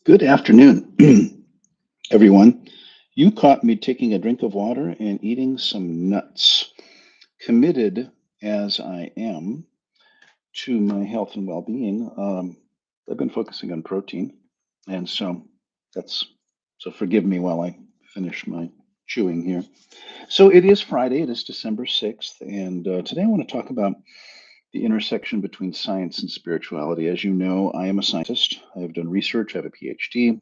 Good afternoon, everyone. You caught me taking a drink of water and eating some nuts. Committed as I am to my health and well-being, I've been focusing on protein, and that's so. Forgive me while I finish my chewing here. So it is Friday. It is December 6th, and today I want to talk about the intersection between science and spirituality. As you know, I am a scientist. I have done research. I have a PhD,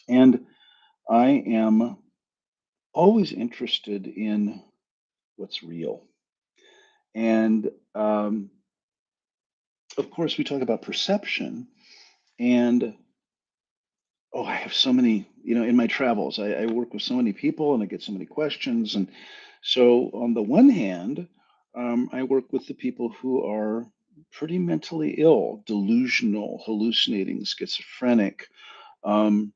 and I am always interested in what's real. And of course, we talk about perception. And oh, I have so many, in my travels, I work with so many people and I get so many questions. And so, on the one hand, I work with the people who are pretty mentally ill, delusional, hallucinating, schizophrenic, um,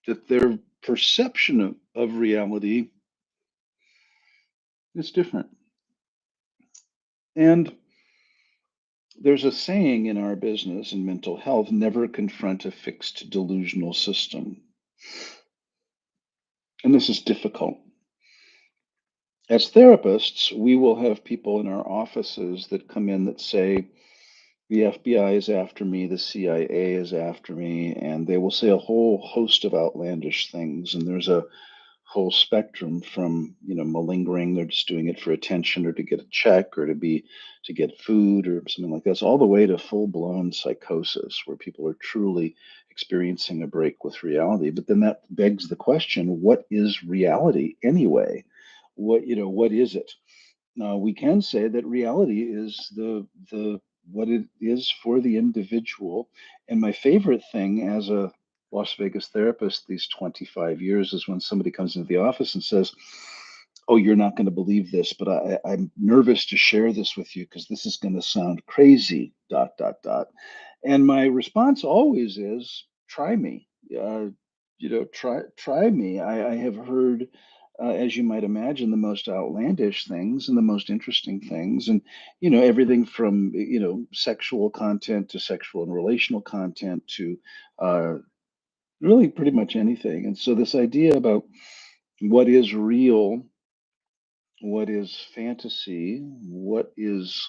that their perception of reality is different. And there's a saying in our business in mental health, never confront a fixed delusional system. And this is difficult. As therapists, we will have people in our offices that come in that say, the FBI is after me, the CIA is after me, and they will say a whole host of outlandish things. And there's a whole spectrum from malingering, they're just doing it for attention or to get a check or to get food or something like this, all the way to full-blown psychosis where people are truly experiencing a break with reality. But then that begs the question, what is reality anyway? What is it? Now we can say that reality is the what it is for the individual. And my favorite thing as a Las Vegas therapist these 25 years is when somebody comes into the office and says, "Oh, you're not going to believe this, but I'm nervous to share this with you because this is going to sound crazy." Dot dot dot. And my response always is, "Try me. Try me." I have heard, as you might imagine, the most outlandish things and the most interesting things, and everything from sexual content to sexual and relational content to uh, really pretty much anything. And so this idea about what is real, what is fantasy, what is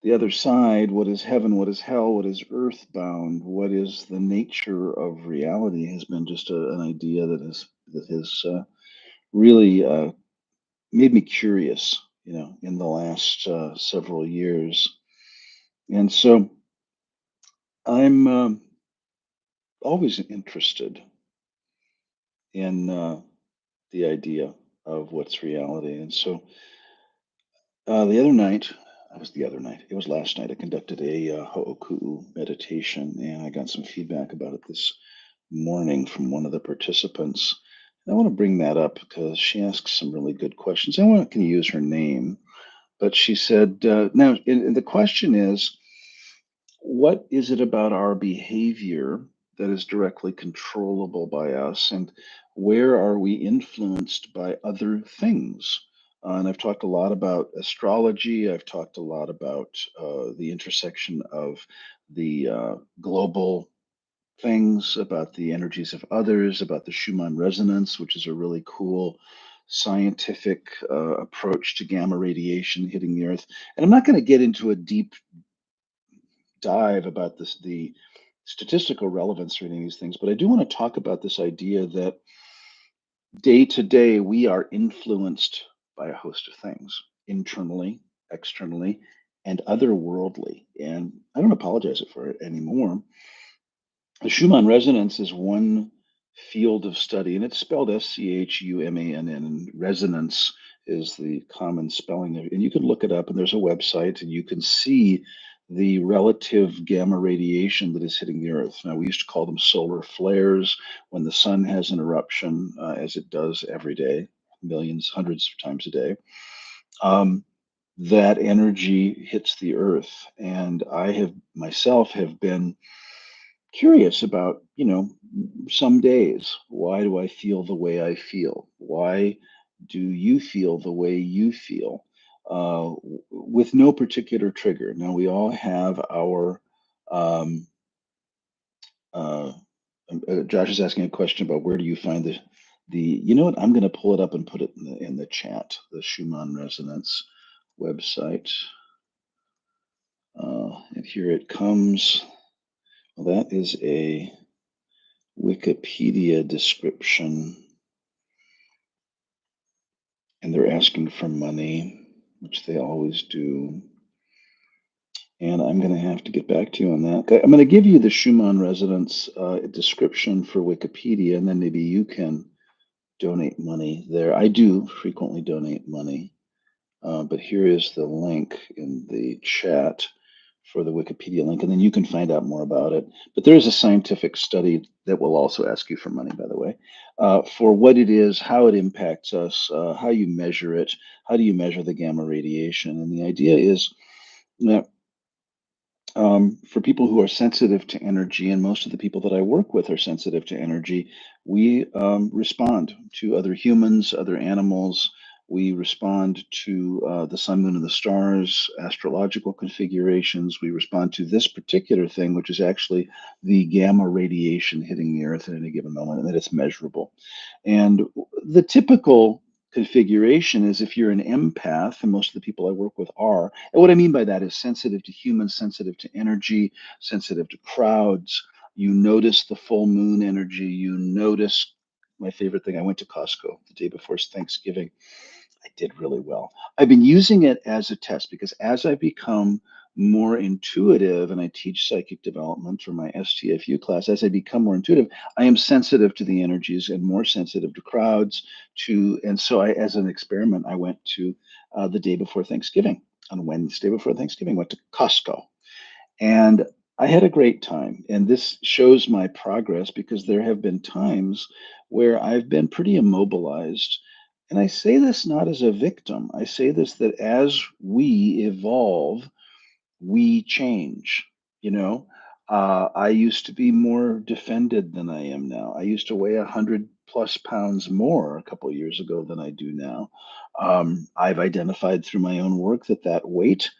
the other side, what is heaven, what is hell, what is earthbound, what is the nature of reality has been just an idea that has really made me curious, in the last several years. And so I'm always interested in the idea of what's reality. And so the other night, it was last night, I conducted a ho'oku'u meditation, and I got some feedback about it this morning from one of the participants. And I want to bring that up because she asked some really good questions. I'm not going to use her name, but she said, now, and the question is, what is it about our behavior that is directly controllable by us? And where are we influenced by other things? And I've talked a lot about astrology. I've talked a lot about the intersection of the global things, about the energies of others, about the Schumann resonance, which is a really cool scientific approach to gamma radiation hitting the earth. And I'm not going to get into a deep dive about the statistical relevance or any of these things, but I do want to talk about this idea that day to day we are influenced by a host of things, internally, externally, and otherworldly. And I don't apologize for it anymore. The Schumann resonance is one field of study, and it's spelled SCHUMANN, and resonance is the common spelling of it. And you can look it up, and there's a website, and you can see the relative gamma radiation that is hitting the Earth. Now, we used to call them solar flares when the sun has an eruption, as it does every day, millions, hundreds of times a day. That energy hits the Earth, and I have myself have been curious about, some days, why do I feel the way I feel? Why do you feel the way you feel? With no particular trigger. Now, we all have our um, uh, Josh is asking a question about where do you find the. You know what? I'm going to pull it up and put it in the chat. The Schumann resonance website, and here it comes. Well, that is a Wikipedia description, and they're asking for money, which they always do. And I'm going to have to get back to you on that. Okay, I'm going to give you the Schumann resonance description for Wikipedia, and then maybe you can donate money there. I do frequently donate money, but here is the link in the chat for the Wikipedia link, and then you can find out more about it. But there is a scientific study that will also ask you for money, by the way, for what it is, how it impacts us, how you measure it, how do you measure the gamma radiation. And the idea is that for people who are sensitive to energy, and most of the people that I work with are sensitive to energy, we respond to other humans, other animals. We respond to the sun, moon, and the stars, astrological configurations. We respond to this particular thing, which is actually the gamma radiation hitting the earth at any given moment, and that it's measurable. And the typical configuration is if you're an empath, and most of the people I work with are, and what I mean by that is sensitive to humans, sensitive to energy, sensitive to crowds. You notice the full moon energy. You notice my favorite thing. I went to Costco the day before Thanksgiving. I did really well. I've been using it as a test because as I become more intuitive and I teach psychic development for my STFU class, as I become more intuitive, I am sensitive to the energies and more sensitive to crowds. And so as an experiment, I went to the day before Thanksgiving. On Wednesday before Thanksgiving, went to Costco, and I had a great time. And this shows my progress because there have been times where I've been pretty immobilized. And I say this not as a victim. I say this that as we evolve, we change. You know, I used to be more defended than I am now. I used to weigh 100+ pounds more a couple of years ago than I do now. I've identified through my own work that that weight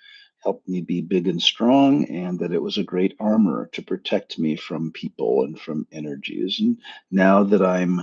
helped me be big and strong, and that it was a great armor to protect me from people and from energies. And now that I'm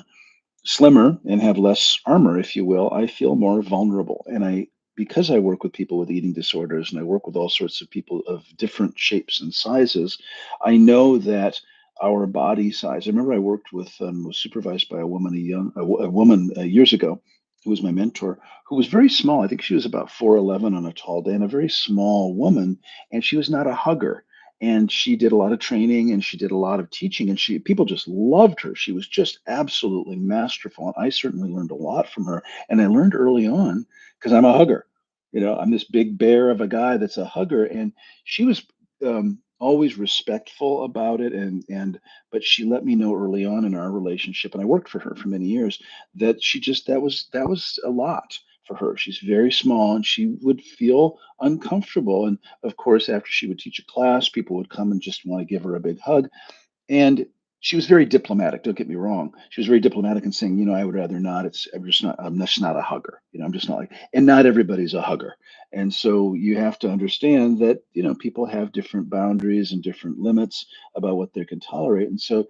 slimmer and have less armor, if you will, I feel more vulnerable. And because I work with people with eating disorders and I work with all sorts of people of different shapes and sizes, I know that our body size. I remember I worked with, was supervised by a woman, a woman years ago, who was my mentor, who was very small. I think she was about 4'11" on a tall day, and a very small woman, and she was not a hugger, and she did a lot of training and she did a lot of teaching, and people just loved her. She was just absolutely masterful, and I certainly learned a lot from her. And I learned early on because I'm a hugger. I'm this big bear of a guy that's a hugger, and she was always respectful about it, and but she let me know early on in our relationship, and I worked for her for many years, that that was a lot for her. She's very small and she would feel uncomfortable. And of course, after she would teach a class, people would come and just want to give her a big hug. And she was very diplomatic. Don't get me wrong. She was very diplomatic in saying, I would rather not. I'm just not a hugger. I'm just not like, and not everybody's a hugger. And so you have to understand that, people have different boundaries and different limits about what they can tolerate. And so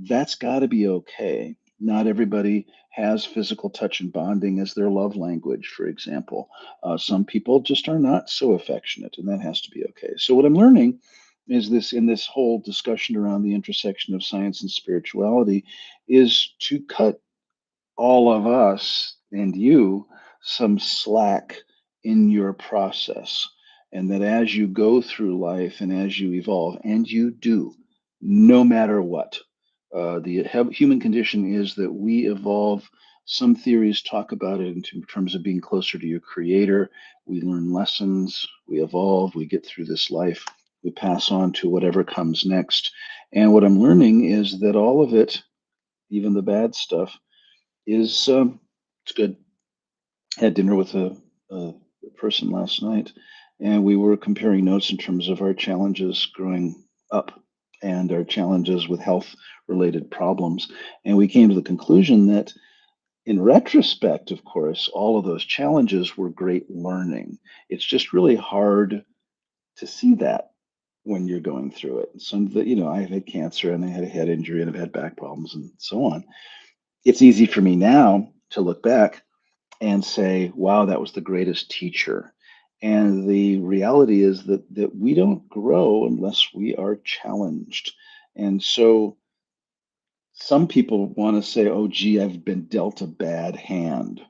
that's got to be okay. Not everybody has physical touch and bonding as their love language, for example. Some people just are not so affectionate, and that has to be okay. So what I'm learning is this in this whole discussion around the intersection of science and spirituality is to cut all of us and you some slack in your process. And that as you go through life and as you evolve, and you do, no matter what, the human condition is that we evolve. Some theories talk about it in terms of being closer to your creator. We learn lessons, we evolve, we get through this life, we pass on to whatever comes next. And what I'm learning is that all of it, even the bad stuff, is it's good. Had dinner with a person last night, and we were comparing notes in terms of our challenges growing up and our challenges with health related problems. And we came to the conclusion that, in retrospect, of course, all of those challenges were great learning. It's just really hard to see that when you're going through it. Some that, I've had cancer and I had a head injury and I've had back problems and so on. It's easy for me now to look back and say, wow, that was the greatest teacher. And the reality is that we don't grow unless we are challenged. And so some people want to say, oh, gee, I've been dealt a bad hand,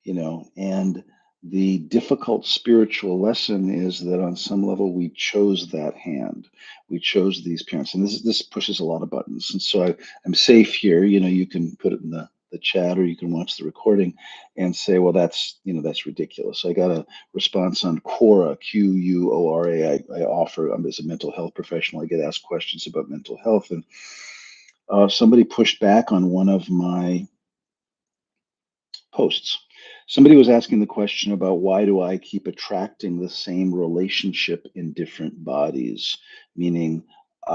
and the difficult spiritual lesson is that on some level we chose that hand. We chose these parents. And this pushes a lot of buttons. And so I'm safe here. You can put it in the chat or you can watch the recording and say, well, that's ridiculous. I got a response on Quora, Quora. I offer, as a mental health professional, I get asked questions about mental health. And somebody pushed back on one of my posts. Somebody was asking the question about why do I keep attracting the same relationship in different bodies, meaning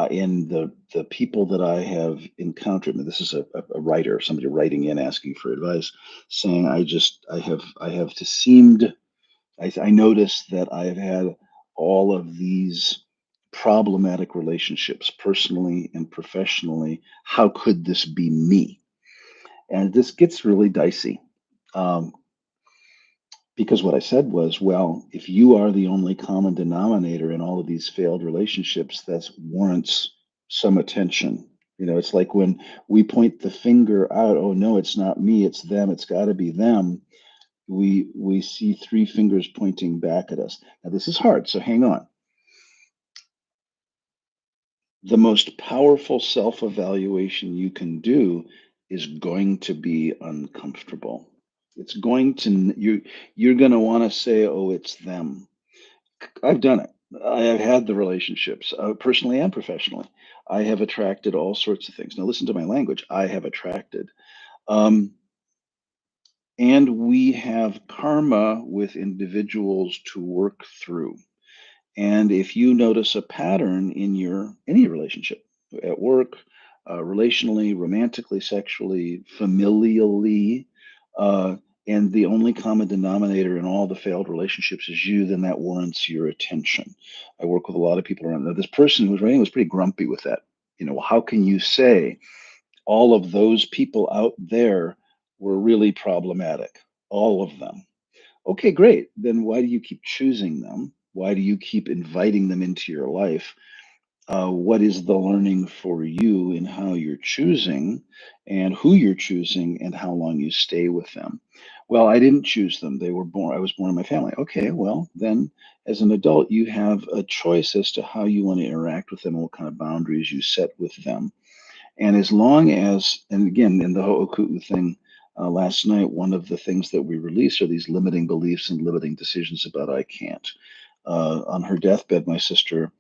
in the people that I have encountered. And this is a writer, somebody writing in asking for advice, saying I have to seemed I noticed that I've had all of these problematic relationships personally and professionally. How could this be me? And this gets really dicey. Um, because what I said was, well, if you are the only common denominator in all of these failed relationships, that warrants some attention. It's like when we point the finger out, oh no, it's not me, it's them, it's got to be them. We see three fingers pointing back at us. Now this is hard, so hang on. The most powerful self-evaluation you can do is going to be uncomfortable. It's going to you're going to want to say, "Oh, it's them." I've done it. I have had the relationships, personally and professionally. I have attracted all sorts of things. Now, listen to my language. I have attracted, um, and we have karma with individuals to work through. And if you notice a pattern in your any relationship, at work, relationally, romantically, sexually, familially, uh, and the only common denominator in all the failed relationships is you, then that warrants your attention. I work with a lot of people around that. This person who was writing was pretty grumpy with that. Well, how can you say all of those people out there were really problematic? All of them. Okay, great. Then why do you keep choosing them? Why do you keep inviting them into your life? What is the learning for you in how you're choosing and who you're choosing and how long you stay with them? Well, I didn't choose them. They were born, I was born in my family. Okay, well, then as an adult, you have a choice as to how you want to interact with them and what kind of boundaries you set with them. And as long as, and again, in the Ho'oku'u thing last night, one of the things that we release are these limiting beliefs and limiting decisions about I can't. On her deathbed, my sister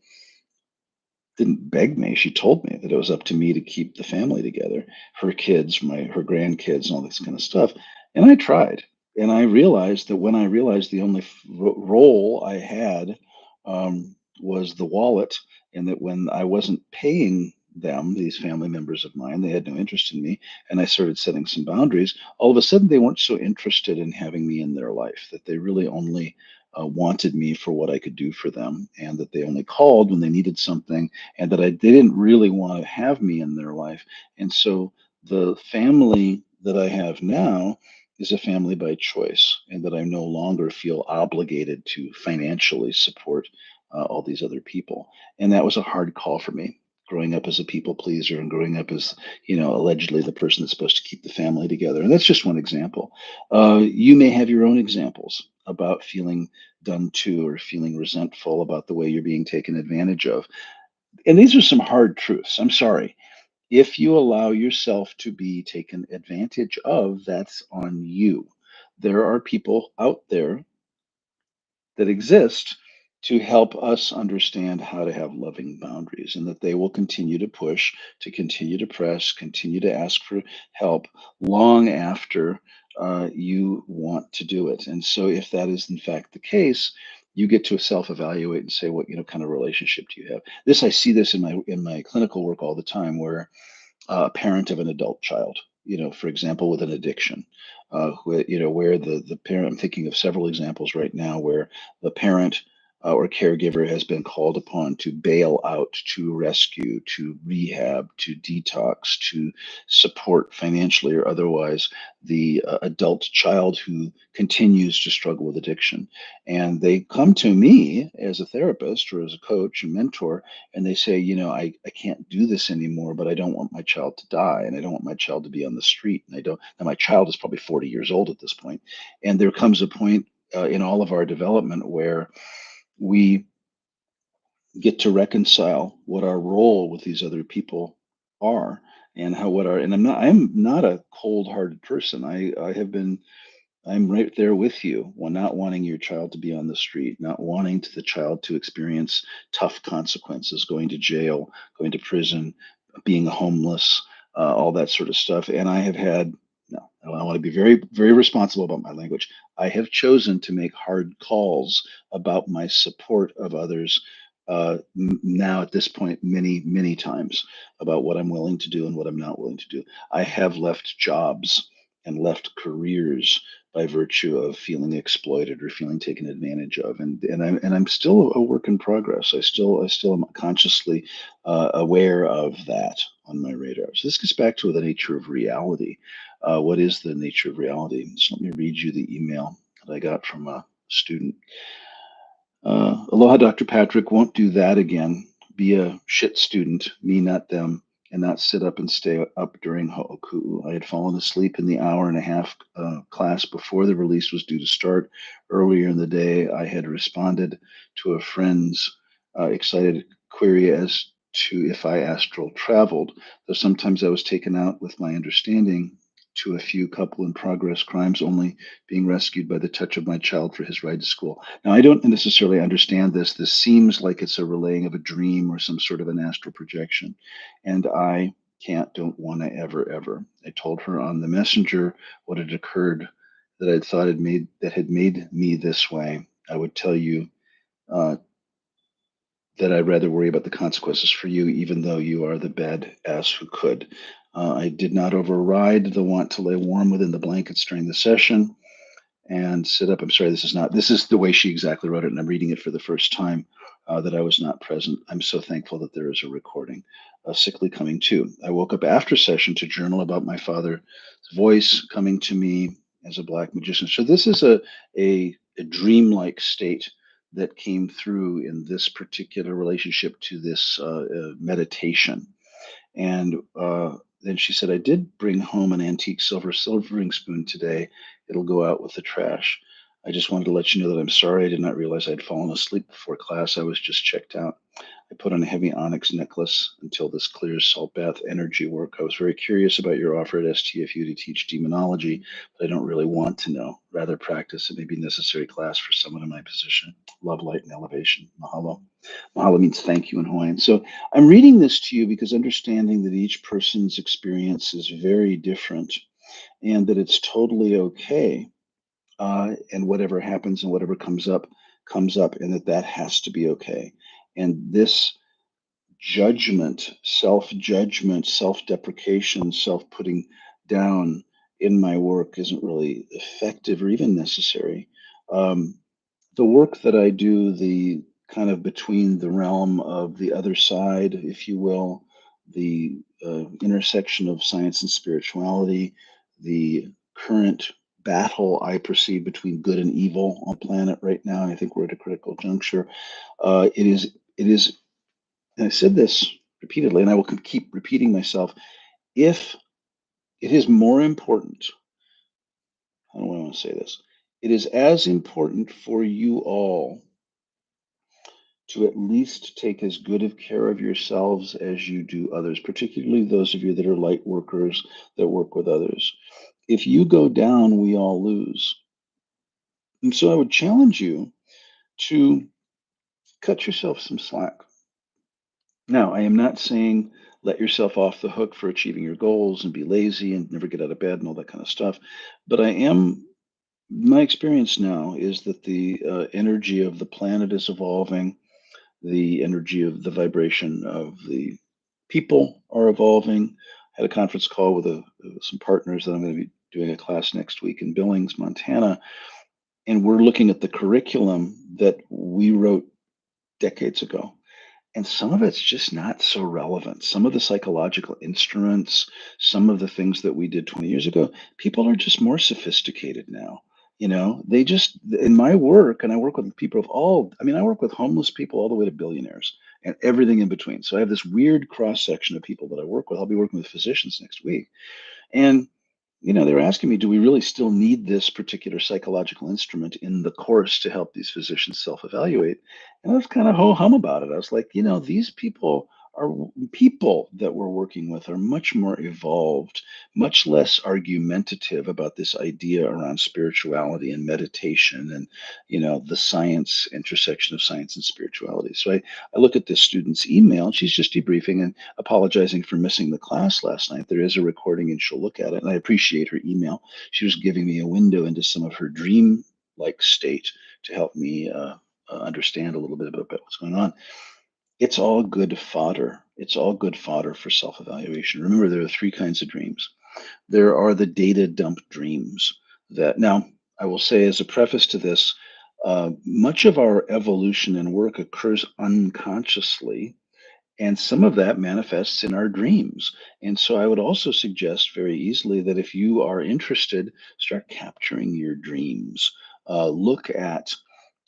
didn't beg me. She told me that it was up to me to keep the family together, her kids, her grandkids, and all this kind of stuff. And I tried. And I realized that when I realized the only role I had was the wallet, and that when I wasn't paying them, these family members of mine, they had no interest in me, and I started setting some boundaries, all of a sudden they weren't so interested in having me in their life, that they really only wanted me for what I could do for them, and that they only called when they needed something, and that they didn't really want to have me in their life. And so the family that I have now is a family by choice, and that I no longer feel obligated to financially support all these other people. And that was a hard call for me. Growing up as a people pleaser and growing up as, allegedly the person that's supposed to keep the family together. And that's just one example. You may have your own examples about feeling done to or feeling resentful about the way you're being taken advantage of. And these are some hard truths. I'm sorry. If you allow yourself to be taken advantage of, that's on you. There are people out there that exist to help us understand how to have loving boundaries, and that they will continue to push, to continue to press, continue to ask for help long after you want to do it. And so, if that is in fact the case, you get to self-evaluate and say, what kind of relationship do you have? I see this in my clinical work all the time, where a parent of an adult child, for example, with an addiction, where the parent, I'm thinking of several examples right now where the parent or caregiver has been called upon to bail out, to rescue, to rehab, to detox, to support financially or otherwise the adult child who continues to struggle with addiction. And they come to me as a therapist or as a coach and mentor, and they say, I can't do this anymore, but I don't want my child to die, and I don't want my child to be on the street. And I don't, now my child is probably 40 years old at this point. And there comes a point in all of our development where we get to reconcile what our role with these other people are, and how what our and I'm not a cold-hearted person. I have been I'm right there with you, not wanting your child to be on the street, not wanting the child to experience tough consequences, going to jail, going to prison, being homeless, all that sort of stuff. And I have had, no, I want to be very, very responsible about my language. I have chosen to make hard calls about my support of others. Now, at this point, many, many times about what I'm willing to do and what I'm not willing to do. I have left jobs and left careers by virtue of feeling exploited or feeling taken advantage of, and I'm still a work in progress. I still am consciously aware of that on my radar. So this gets back to the nature of reality. What is the nature of reality? So let me read you the email that I got from a student. Aloha, Dr. Patrick. Won't do that again. Be a shit student, me, not them, and not sit up and stay up during ho'oku'u. I had fallen asleep in the hour and a half class before the release was due to start. Earlier in the day, I had responded to a friend's excited query as to if I astral traveled, though sometimes I was taken out with my understanding to a few couple in progress crimes only being rescued by the touch of my child for his ride to school. Now, I don't necessarily understand this. This seems like it's a relaying of a dream or some sort of an astral projection. And I don't want to ever. I told her on the messenger what had occurred that I thought had made me this way. I would tell you uh, that I'd rather worry about the consequences for you, even though you are the bad ass who could. I did not override the want to lay warm within the blankets during the session and sit up. I'm sorry, this is the way she exactly wrote it, and I'm reading it for the first time, that I was not present. I'm so thankful that there is a recording. Sickly coming too. I woke up after session to journal about my father's voice coming to me as a black magician. So this is a dreamlike state that came through in this particular relationship to this meditation. And then she said, I did bring home an antique silvering spoon today. It'll go out with the trash. I just wanted to let you know that I'm sorry. I did not realize I'd fallen asleep before class. I was just checked out. I put on a heavy onyx necklace until this clears salt bath energy work. I was very curious about your offer at STFU to teach demonology, but I don't really want to know. Rather practice. It may be necessary class for someone in my position. Love, light, and elevation. Mahalo. Mahalo means thank you in Hawaiian. So I'm reading this to you because understanding that each person's experience is very different and that it's totally okay. And whatever happens and whatever comes up, and that has to be okay. And this self-judgment, self-deprecation, self-putting down in my work isn't really effective or even necessary. Um, the work that I do, the kind of between the realm of the other side, if you will, the intersection of science and spirituality, the current battle I perceive between good and evil on the planet right now, and I think we're at a critical juncture. It is, and I said this repeatedly, and I will keep repeating myself. If it is more important, how do I want to say this? It is as important for you all to at least take as good of care of yourselves as you do others, particularly those of you that are light workers that work with others. If you go down, we all lose. And so I would challenge you to cut yourself some slack. Now, I am not saying let yourself off the hook for achieving your goals and be lazy and never get out of bed and all that kind of stuff. But my experience now is that the energy of the planet is evolving, the energy of the vibration of the people are evolving. I had a conference call with some partners that I'm going to be doing a class next week in Billings, Montana, And we're looking at the curriculum that we wrote decades ago. And some of it's just not so relevant. Some of the psychological instruments, some of the things that we did 20 years ago, people are just more sophisticated now. They just, in my work, and I work with people of all, I mean, I work with homeless people all the way to billionaires and everything in between. So I have this weird cross section of people that I work with. I'll be working with physicians next week. And they were asking me, do we really still need this particular psychological instrument in the course to help these physicians self-evaluate? And I was kind of ho-hum about it. I was like, these people that we're working with are much more evolved, much less argumentative about this idea around spirituality and meditation and, the science intersection of science and spirituality. So I look at this student's email, and she's just debriefing and apologizing for missing the class last night. There is a recording and she'll look at it. And I appreciate her email. She was giving me a window into some of her dream like state to help me understand a little bit about what's going on. It's all good fodder. It's all good fodder for self evaluation. Remember, there are three kinds of dreams. There are the data dump dreams that, now, I will say as a preface to this, much of our evolution and work occurs unconsciously, and some of that manifests in our dreams. And so I would also suggest very easily that if you are interested, start capturing your dreams. Look at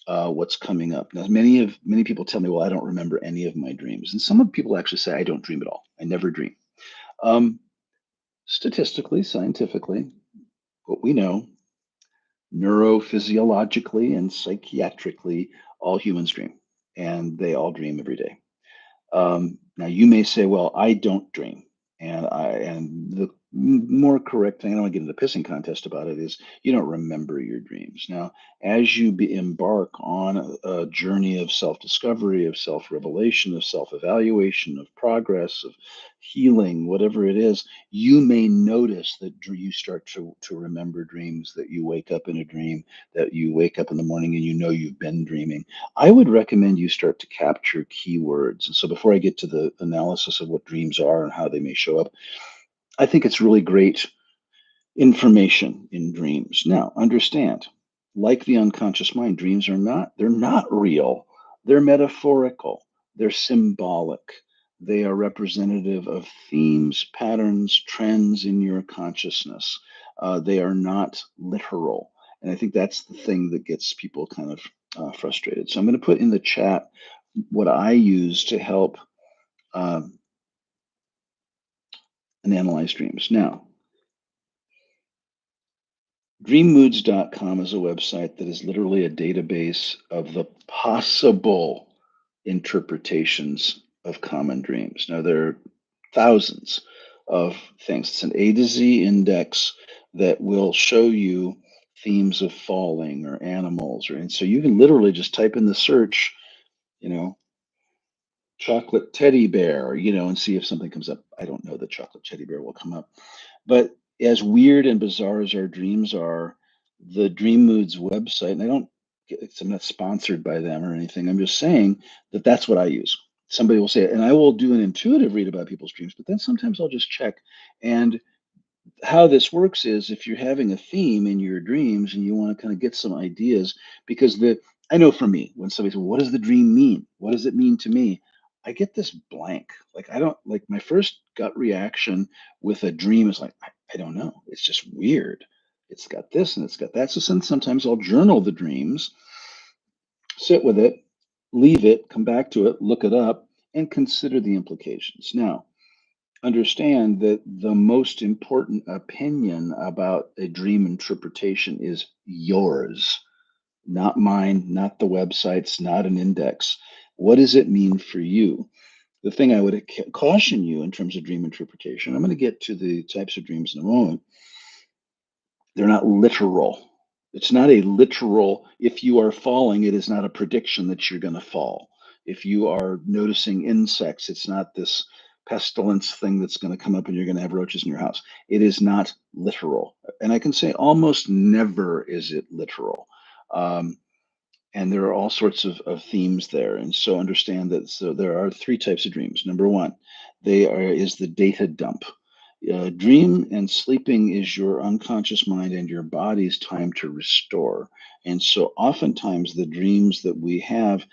what's coming up. Now, many people tell me, "Well, I don't remember any of my dreams," and some of people actually say, "I don't dream at all. I never dream." Um, Statistically, scientifically, what we know, neurophysiologically and psychiatrically, all humans dream, and they all dream every day. Now you may say, "Well, I don't dream," and the more correct thing, I don't want to get into the pissing contest about it, is you don't remember your dreams. Now, as you embark on a journey of self-discovery, of self-revelation, of self-evaluation, of progress, of healing, whatever it is, you may notice that you start to remember dreams, that you wake up in a dream, that you wake up in the morning and you've been dreaming. I would recommend you start to capture keywords. And so before I get to the analysis of what dreams are and how they may show up, I think it's really great information in dreams. Now, understand, like the unconscious mind, dreams they're not real. They're metaphorical. They're symbolic. They are representative of themes, patterns, trends in your consciousness. They are not literal. And I think that's the thing that gets people kind of frustrated. So I'm going to put in the chat what I use to help um, and analyze dreams. Now, dreammoods.com is a website that is literally a database of the possible interpretations of common dreams. Now, there are thousands of things. It's an A to Z index that will show you themes of falling or animals, and so you can literally just type in the search, you know, chocolate teddy bear, and see if something comes up. I don't know that chocolate teddy bear will come up. But as weird and bizarre as our dreams are, the Dream Moods website, and I'm not sponsored by them or anything. I'm just saying that that's what I use. Somebody will say it, and I will do an intuitive read about people's dreams, but then sometimes I'll just check. And how this works is if you're having a theme in your dreams and you want to kind of get some ideas, because I know for me, when somebody says, "What does the dream mean? What does it mean to me?" I get this blank. Like, I don't like, my first gut reaction with a dream is like, I don't know. It's just weird. It's got this and it's got that. So sometimes I'll journal the dreams, sit with it, leave it, come back to it, look it up, and consider the implications. Now, understand that the most important opinion about a dream interpretation is yours, not mine, not the website's, not an index. What does it mean for you? The thing I would caution you in terms of dream interpretation, I'm going to get to the types of dreams in a moment. They're not literal. It's not a literal, if you are falling, it is not a prediction that you're going to fall. If you are noticing insects, it's not this pestilence thing that's going to come up and you're going to have roaches in your house. It is not literal. And I can say almost never is it literal. Um, and there are all sorts of themes there. And so understand that, so there are three types of dreams. Number one, is the data dump. Dream and sleeping is your unconscious mind and your body's time to restore. And so oftentimes the dreams that we have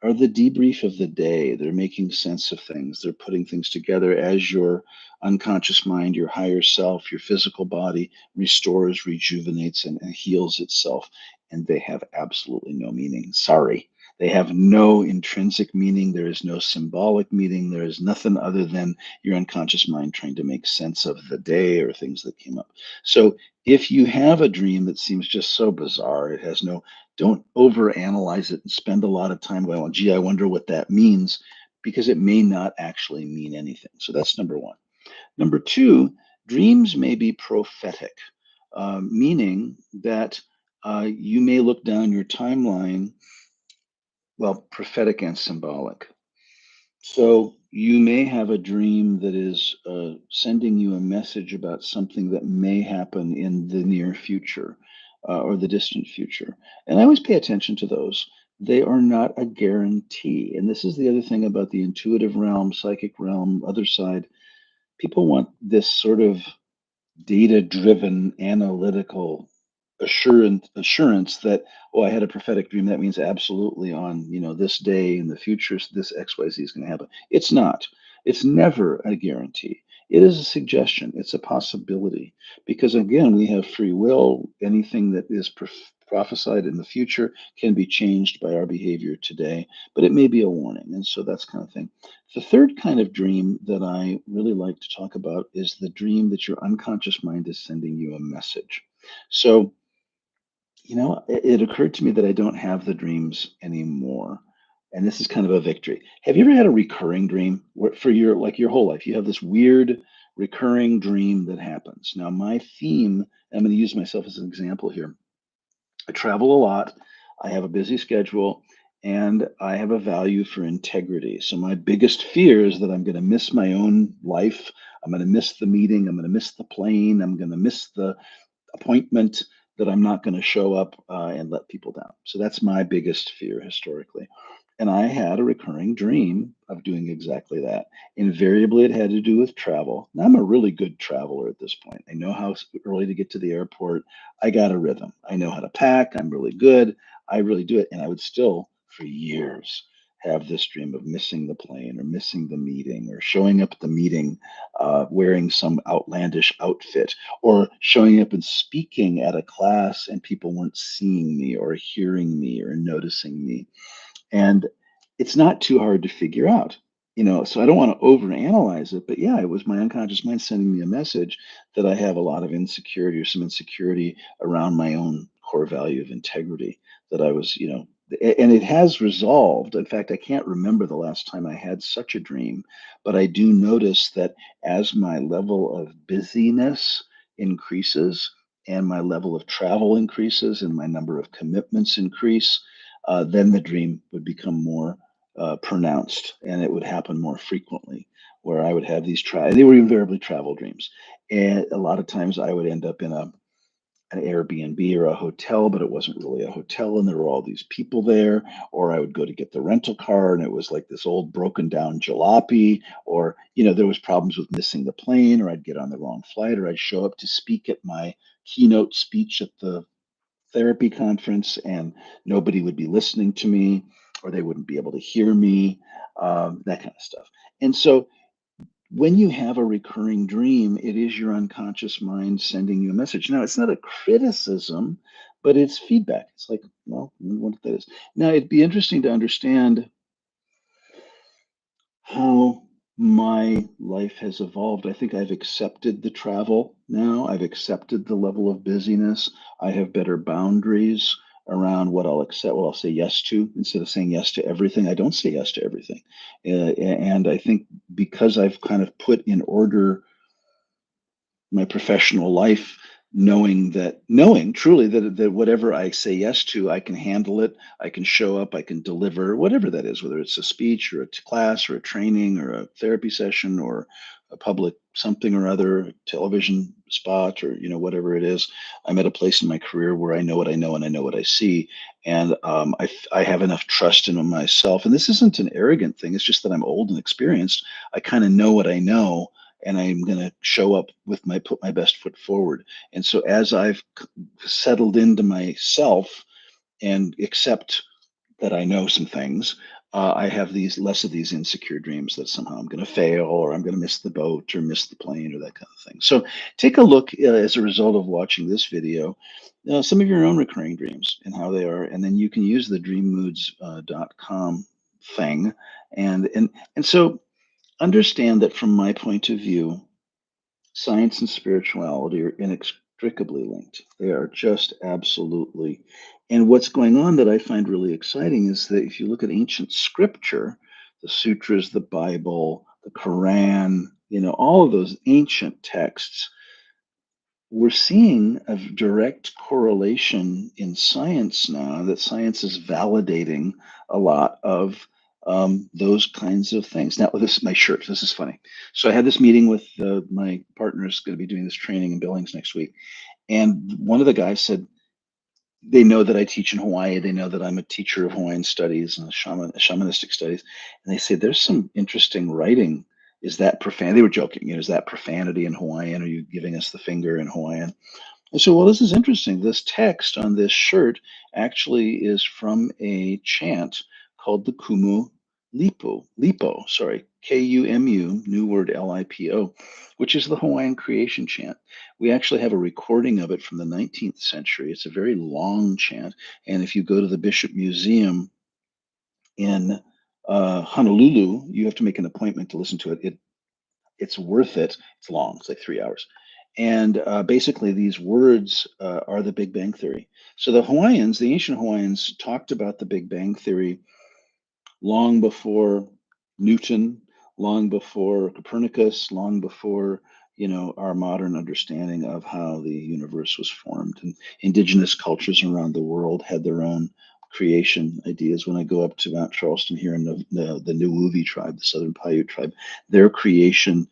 are the debrief of the day. They're making sense of things. They're putting things together as your unconscious mind, your higher self, your physical body restores, rejuvenates, and heals itself. And they have absolutely no meaning. Sorry. They have no intrinsic meaning. There is no symbolic meaning. There is nothing other than your unconscious mind trying to make sense of the day or things that came up. So if you have a dream that seems just so bizarre, it has no, don't overanalyze it and spend a lot of time going, well, gee, I wonder what that means, because it may not actually mean anything. So that's number one. Number two, dreams may be prophetic, meaning that you may look down your timeline, well, prophetic and symbolic. So you may have a dream that is sending you a message about something that may happen in the near future or the distant future. And I always pay attention to those. They are not a guarantee. And this is the other thing about the intuitive realm, psychic realm, other side. People want this sort of data-driven analytical assurance that, oh, I had a prophetic dream, that means absolutely on, this day in the future this XYZ is going to happen. It's not. It's never a guarantee. It is a suggestion. It's a possibility, because again, we have free will. Anything that is prophesied in the future can be changed by our behavior today, but it may be a warning. And so that's kind of thing. The third kind of dream that I really like to talk about is the dream that your unconscious mind is sending you a message. So, it occurred to me that I don't have the dreams anymore. And this is kind of a victory. Have you ever had a recurring dream where, for your like your whole life, you have this weird recurring dream that happens? Now, my theme, I'm going to use myself as an example here. I travel a lot. I have a busy schedule, and I have a value for integrity. So my biggest fear is that I'm going to miss my own life. I'm going to miss the meeting. I'm going to miss the plane. I'm going to miss the appointment, that I'm not going to show up and let people down. So that's my biggest fear historically. And I had a recurring dream of doing exactly that. Invariably, it had to do with travel. Now, I'm a really good traveler at this point. I know how early to get to the airport. I got a rhythm. I know how to pack. I'm really good. I really do it. And I would still, for years, have this dream of missing the plane or missing the meeting or showing up at the meeting wearing some outlandish outfit or showing up and speaking at a class and people weren't seeing me or hearing me or noticing me. And it's not too hard to figure out, so I don't want to overanalyze it, but yeah, it was my unconscious mind sending me a message that I have a lot of insecurity or some insecurity around my own core value of integrity, that I was, and it has resolved. In fact, I can't remember the last time I had such a dream, but I do notice that as my level of busyness increases and my level of travel increases and my number of commitments increase, then the dream would become more pronounced, and it would happen more frequently, where I would have they were invariably travel dreams. And a lot of times I would end up in an Airbnb or a hotel, but it wasn't really a hotel, and there were all these people there. Or I would go to get the rental car, and it was like this old broken down jalopy. Or, there was problems with missing the plane, or I'd get on the wrong flight, or I'd show up to speak at my keynote speech at the therapy conference and nobody would be listening to me or they wouldn't be able to hear me, that kind of stuff. And so when you have a recurring dream, it is your unconscious mind sending you a message. Now, it's not a criticism, but it's feedback. It's like, well, I wonder what that is. Now, it'd be interesting to understand how my life has evolved. I think I've accepted the travel now. I've accepted the level of busyness. I have better boundaries around what I'll accept, what I'll say yes to. Instead of saying yes to everything, I don't say yes to everything. And I think because I've kind of put in order my professional life, knowing truly that whatever I say yes to, I can handle it, I can show up, I can deliver, whatever that is, whether it's a speech or a class or a training or a therapy session or a public something or other television spot, or whatever it is. I'm at a place in my career where I know what I know and I know what I see, and I have enough trust in myself. And this isn't an arrogant thing, it's just that I'm old and experienced. I kind of know what I know, and I'm going to show up with my put my best foot forward. And so as I've settled into myself and accept that I know some things, I have these less of these insecure dreams that somehow I'm going to fail or I'm going to miss the boat or miss the plane or that kind of thing. So take a look as a result of watching this video, some of your own recurring dreams and how they are, and then you can use the dreammoods.com thing, and so understand that from my point of view, science and spirituality are inextricably linked. They are just absolutely. And what's going on that I find really exciting is that if you look at ancient scripture, the sutras, the Bible, the Quran, all of those ancient texts, we're seeing a direct correlation in science now that science is validating a lot of those kinds of things. Now, this is my shirt. This is funny. So I had this meeting with my partner's going to be doing this training in Billings next week. And one of the guys said, they know that I teach in Hawaii. They know that I'm a teacher of Hawaiian studies and shamanistic studies. And they say, there's some interesting writing. Is that profane? They were joking. Is that profanity in Hawaiian? Are you giving us the finger in Hawaiian? I said, well, this is interesting. This text on this shirt actually is from a chant called the Lipo, sorry, Kumu, new word Lipo, which is the Hawaiian creation chant. We actually have a recording of it from the 19th century. It's a very long chant. And if you go to the Bishop Museum in Honolulu, you have to make an appointment to listen to it. It's worth it. It's long. It's like 3 hours. And basically, these words are the Big Bang Theory. So the Hawaiians, the ancient Hawaiians, talked about the Big Bang Theory long before Newton, long before Copernicus, long before our modern understanding of how the universe was formed. And indigenous cultures around the world had their own creation ideas. When I go up to Mount Charleston here in the Nuuvi tribe, the Southern Paiute tribe, their creation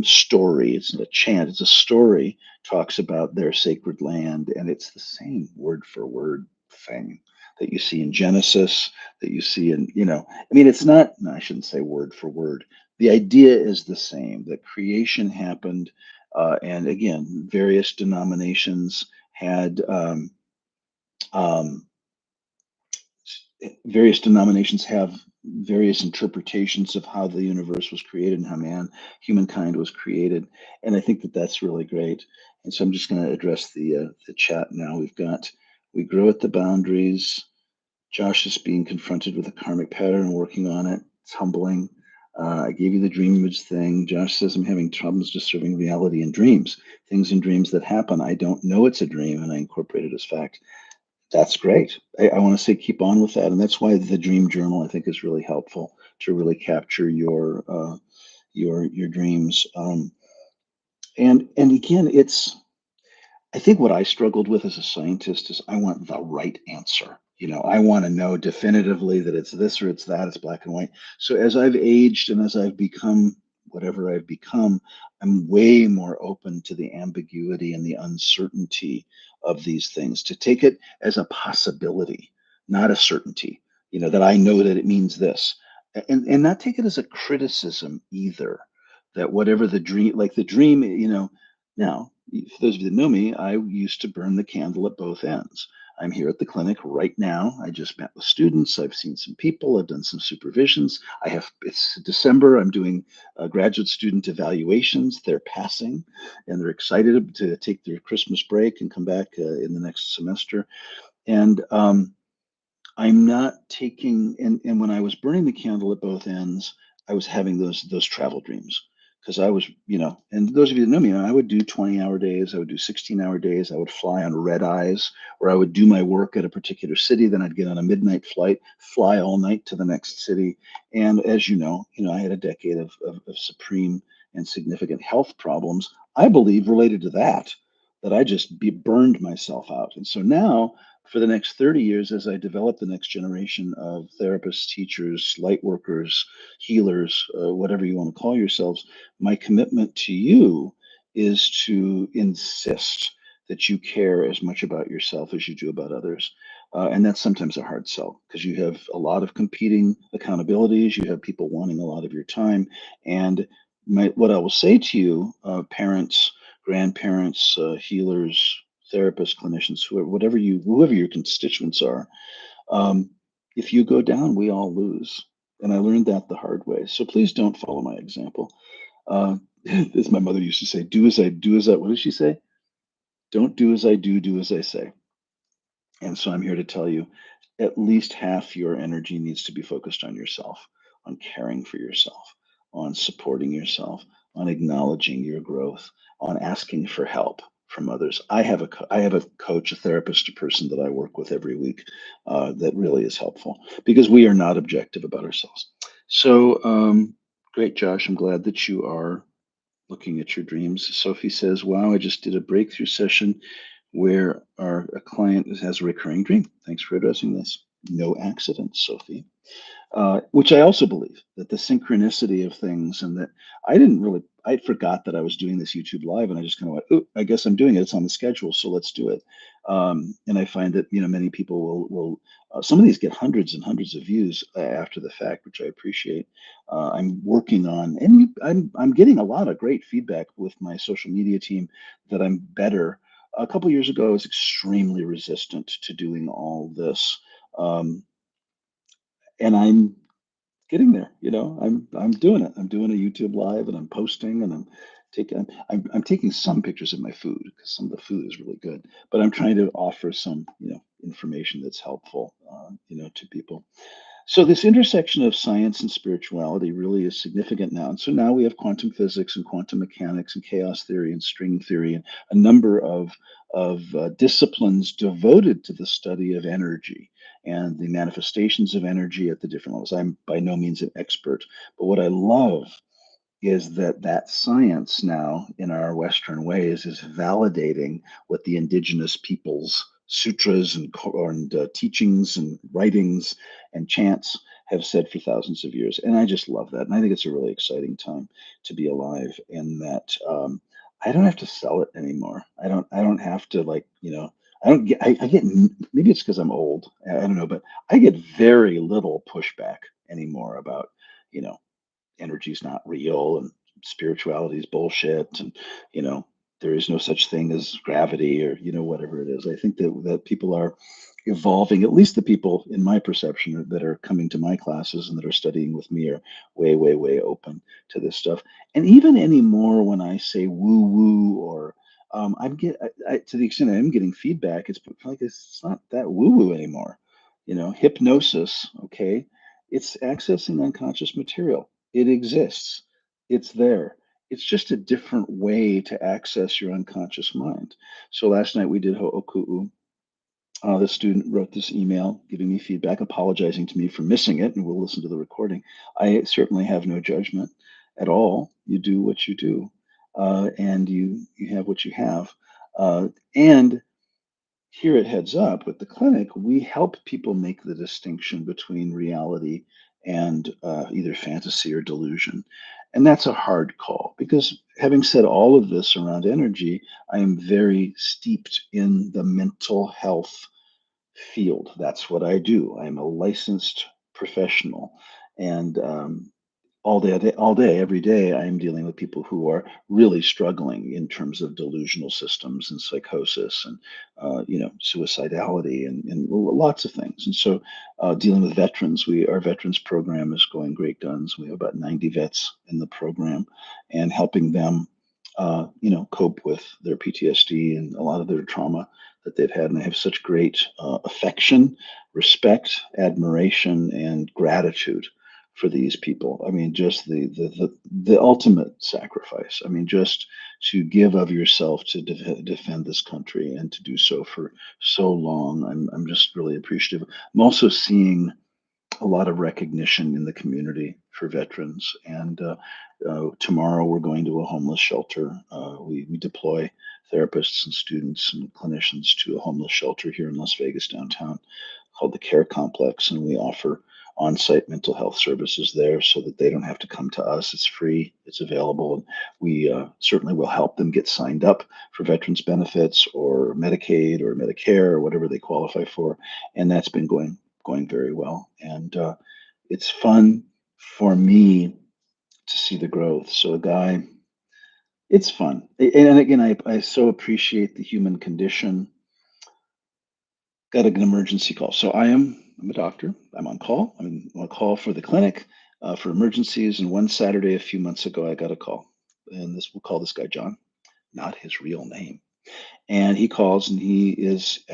story, it's not a chant, it's a story, talks about their sacred land, and it's the same word for word thing that you see in Genesis, that you see in, I mean, it's not, no, I shouldn't say word for word. The idea is the same, that creation happened. And again, various denominations had um, various denominations have various interpretations of how the universe was created and how humankind was created, and I think that that's really great. And so I'm just going to address the chat now. We grow at the boundaries. Josh is being confronted with a karmic pattern and working on it. It's humbling. I gave you the dream image thing. Josh says I'm having problems discerning reality in dreams. Things in dreams that happen, I don't know it's a dream, and I incorporate it as fact. That's great. I want to say keep on with that, and that's why the dream journal I think is really helpful to really capture your dreams. And again, I think what I struggled with as a scientist is I want the right answer. I want to know definitively that it's this or it's that, it's black and white. So as I've aged and as I've become whatever I've become, I'm way more open to the ambiguity and the uncertainty of these things, to take it as a possibility, not a certainty, that I know that it means this. And not take it as a criticism either, that whatever the dream, like the dream, now, for those of you that know me, I used to burn the candle at both ends. I'm here at the clinic right now. I just met with students. I've seen some people. I've done some supervisions. It's December. I'm doing graduate student evaluations. They're passing and they're excited to take their Christmas break and come back in the next semester. And I'm not taking, and when I was burning the candle at both ends, I was having those travel dreams because I was, and those of you that know me, I would do 20-hour days, I would do 16-hour days, I would fly on red eyes, or I would do my work at a particular city, then I'd get on a midnight flight, fly all night to the next city. And as I had a decade of supreme and significant health problems, I believe related to that I just burned myself out. And so now for the next 30 years, as I develop the next generation of therapists, teachers, light workers, healers, whatever you want to call yourselves, my commitment to you is to insist that you care as much about yourself as you do about others. And that's sometimes a hard sell because you have a lot of competing accountabilities. You have people wanting a lot of your time. And What I will say to you, parents, grandparents, healers, therapists, clinicians, whoever your constituents are, um, if you go down, we all lose. And I learned that the hard way. So please don't follow my example. As my mother used to say, do as I, what did she say? Don't do as I do, do as I say. And so I'm here to tell you at least half your energy needs to be focused on yourself, on caring for yourself, on supporting yourself, on acknowledging your growth, on asking for help from others. I have a coach, a therapist, a person that I work with every week that really is helpful because we are not objective about ourselves. So great, Josh. I'm glad that you are looking at your dreams. Sophie says, "Wow, I just did a breakthrough session where a client has a recurring dream. Thanks for addressing this. No accidents, Sophie." Which I also believe that the synchronicity of things, and that I forgot that I was doing this YouTube live, and I just kind of went, "Oh, I guess I'm doing it. It's on the schedule, so let's do it." And I find that many people some of these get hundreds and hundreds of views after the fact, which I appreciate. I'm working on, and I'm getting a lot of great feedback with my social media team that I'm better. A couple years ago, I was extremely resistant to doing all this. Um, and I'm getting there. I'm doing it. I'm doing a YouTube live, and I'm posting, and I'm taking some pictures of my food because some of the food is really good. But I'm trying to offer some information that's helpful to people. So this intersection of science and spirituality really is significant now. And so now we have quantum physics and quantum mechanics and chaos theory and string theory and a number of disciplines devoted to the study of energy and the manifestations of energy at the different levels. I'm by no means an expert, but what I love is that science now in our Western ways is validating what the indigenous peoples' sutras and teachings and writings and chants have said for thousands of years. And I just love that. And I think it's a really exciting time to be alive in that I don't have to sell it anymore. I don't have to I don't get, I get, maybe it's because I'm old. I don't know, but I get very little pushback anymore about, you know, energy's not real and spirituality is bullshit and you know there is no such thing as gravity or whatever it is. I think that people are evolving, at least the people in my perception that are coming to my classes and that are studying with me are way open to this stuff. And even anymore when I say woo woo or to the extent I am getting feedback, it's like it's not that woo woo anymore. Hypnosis, okay, it's accessing unconscious material. It exists. It's there. It's just a different way to access your unconscious mind. So last night we did Ho'oku'u. The student wrote this email giving me feedback, apologizing to me for missing it, and we'll listen to the recording. I certainly have no judgment at all. You do what you do, and you have what you have. And here at Heads Up with the clinic, we help people make the distinction between reality and either fantasy or delusion. And that's a hard call because having said all of this around energy, I am very steeped in the mental health field. That's what I do. I'm a licensed professional. And all day, every day, I am dealing with people who are really struggling in terms of delusional systems and psychosis and, suicidality and lots of things. And so, dealing with veterans, our veterans program is going great guns. We have about 90 vets in the program, and helping them, cope with their PTSD and a lot of their trauma that they've had. And I have such great affection, respect, admiration, and gratitude for these people. I mean, just the ultimate sacrifice. I mean, just to give of yourself to defend this country and to do so for so long. I'm just really appreciative. I'm also seeing a lot of recognition in the community for veterans. And tomorrow we're going to a homeless shelter. We deploy therapists and students and clinicians to a homeless shelter here in Las Vegas downtown called the Care Complex, and we offer on-site mental health services there so that they don't have to come to us. It's free, it's available, and we certainly will help them get signed up for veterans benefits or Medicaid or Medicare or whatever they qualify for. And that's been going very well. And it's fun for me to see the growth. So a guy, it's fun. And again, I so appreciate the human condition. Got an emergency call. So I'm a doctor. I'm on call. I'm on call for the clinic for emergencies. And one Saturday a few months ago, I got a call. And this we'll call this guy John, not his real name. And he calls and he is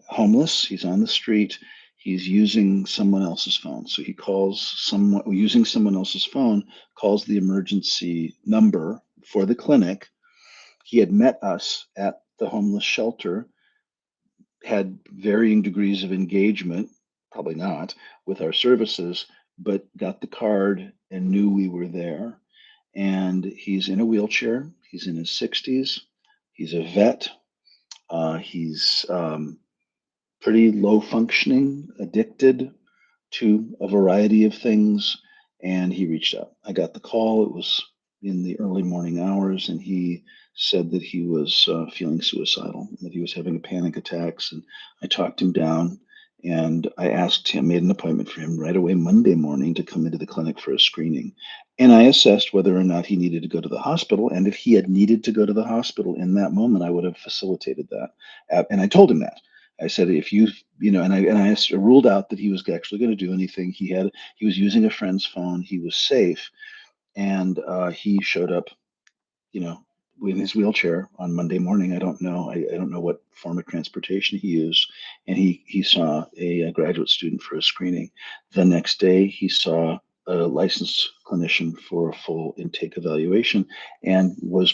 homeless. He's on the street. He's using someone else's phone. So he calls someone using someone else's phone, calls the emergency number for the clinic. He had met us at the homeless shelter, had varying degrees of engagement, probably not, with our services, but got the card and knew we were there. And he's in a wheelchair. He's in his 60s. He's a vet. He's pretty low functioning, addicted to a variety of things. And he reached out. I got the call. It was in the early morning hours, and he said that he was feeling suicidal, that he was having panic attacks. And I talked him down, and I asked him, made an appointment for him right away Monday morning to come into the clinic for a screening. And I assessed whether or not he needed to go to the hospital. And if he had needed to go to the hospital in that moment, I would have facilitated that. And I told him that. I said, if you, and I ruled out that he was actually going to do anything. He was using a friend's phone. He was safe, and he showed up, you know, in his wheelchair on Monday morning. I don't know. I don't know what form of transportation he used, and he saw a graduate student for a screening. The next day, he saw a licensed clinician for a full intake evaluation, and was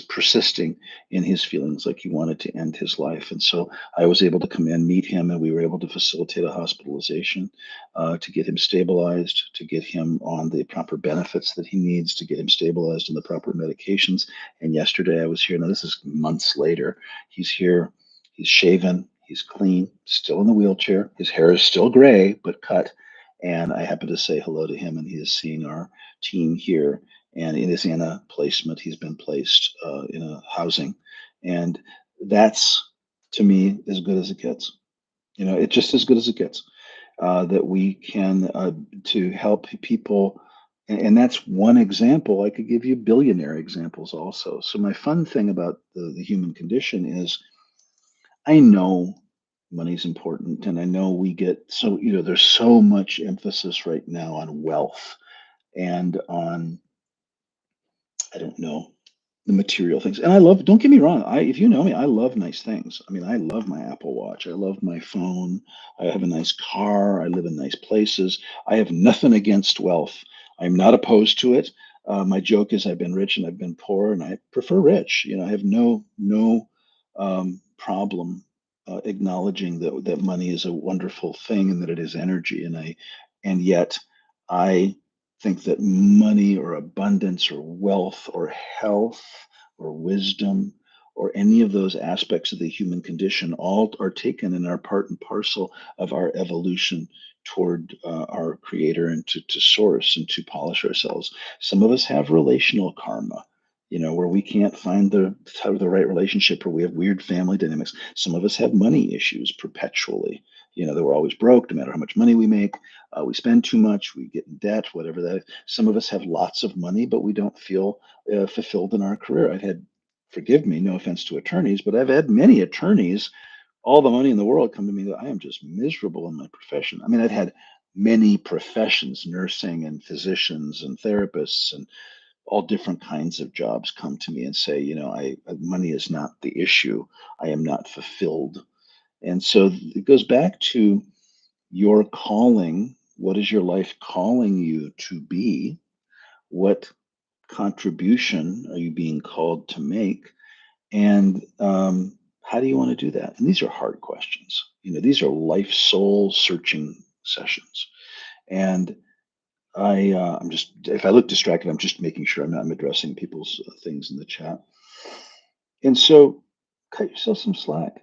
persisting in his feelings like he wanted to end his life. And so I was able to come in, meet him, and we were able to facilitate a hospitalization to get him stabilized, to get him on the proper benefits that he needs, to get him stabilized on the proper medications. And yesterday I was here. Now, this is months later. He's here. He's shaven. He's clean, still in the wheelchair. His hair is still gray, but cut. And I happened to say hello to him, and he is seeing our team here. And it is in a placement. He's been placed in a housing. And that's, to me, as good as it gets. It's just as good as it gets, that we can to help people. And that's one example. I could give you billionaire examples also. So my fun thing about the human condition is I know money's important, and I know we get so, there's so much emphasis right now on wealth and on, I don't know, the material things. And I love, don't get me wrong, if you know me, I love nice things. I mean, I love my Apple Watch. I love my phone. I have a nice car. I live in nice places. I have nothing against wealth. I'm not opposed to it. My joke is I've been rich and I've been poor, and I prefer rich. I have no problem acknowledging that money is a wonderful thing and that it is energy. And yet I think that money or abundance or wealth or health or wisdom or any of those aspects of the human condition all are taken and are part and parcel of our evolution toward our creator and to source and to polish ourselves. Some of us have relational karma, where we can't find the right relationship, or we have weird family dynamics. Some of us have money issues perpetually, that we're always broke no matter how much money we make. We spend too much, we get in debt, whatever that is. Some of us have lots of money, but we don't feel fulfilled in our career. I've had, forgive me, no offense to attorneys, but I've had many attorneys, all the money in the world, come to me that I am just miserable in my profession. I mean, I've had many professions, nursing and physicians and therapists and all different kinds of jobs come to me and say, money is not the issue. I am not fulfilled. And so it goes back to your calling. What is your life calling you to be? What contribution are you being called to make? And how do you want to do that? And these are hard questions. These are life soul searching sessions. And I'm just, if I look distracted, I'm just making sure I'm addressing people's things in the chat. And so cut yourself some slack.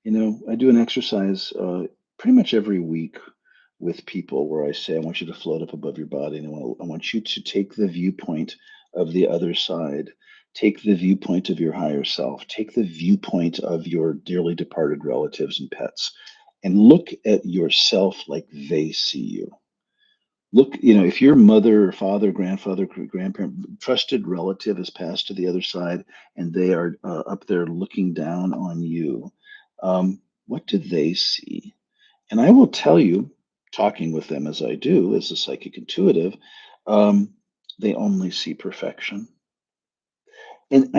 I do an exercise pretty much every week with people where I say, I want you to float up above your body, and I want you to take the viewpoint of the other side. Take the viewpoint of your higher self. Take the viewpoint of your dearly departed relatives and pets, and look at yourself like they see you. Look, if your mother or father, grandfather, grandparent, trusted relative has passed to the other side and they are up there looking down on you, what do they see? And I will tell you, talking with them as I do, as a psychic intuitive, um, they only see perfection. And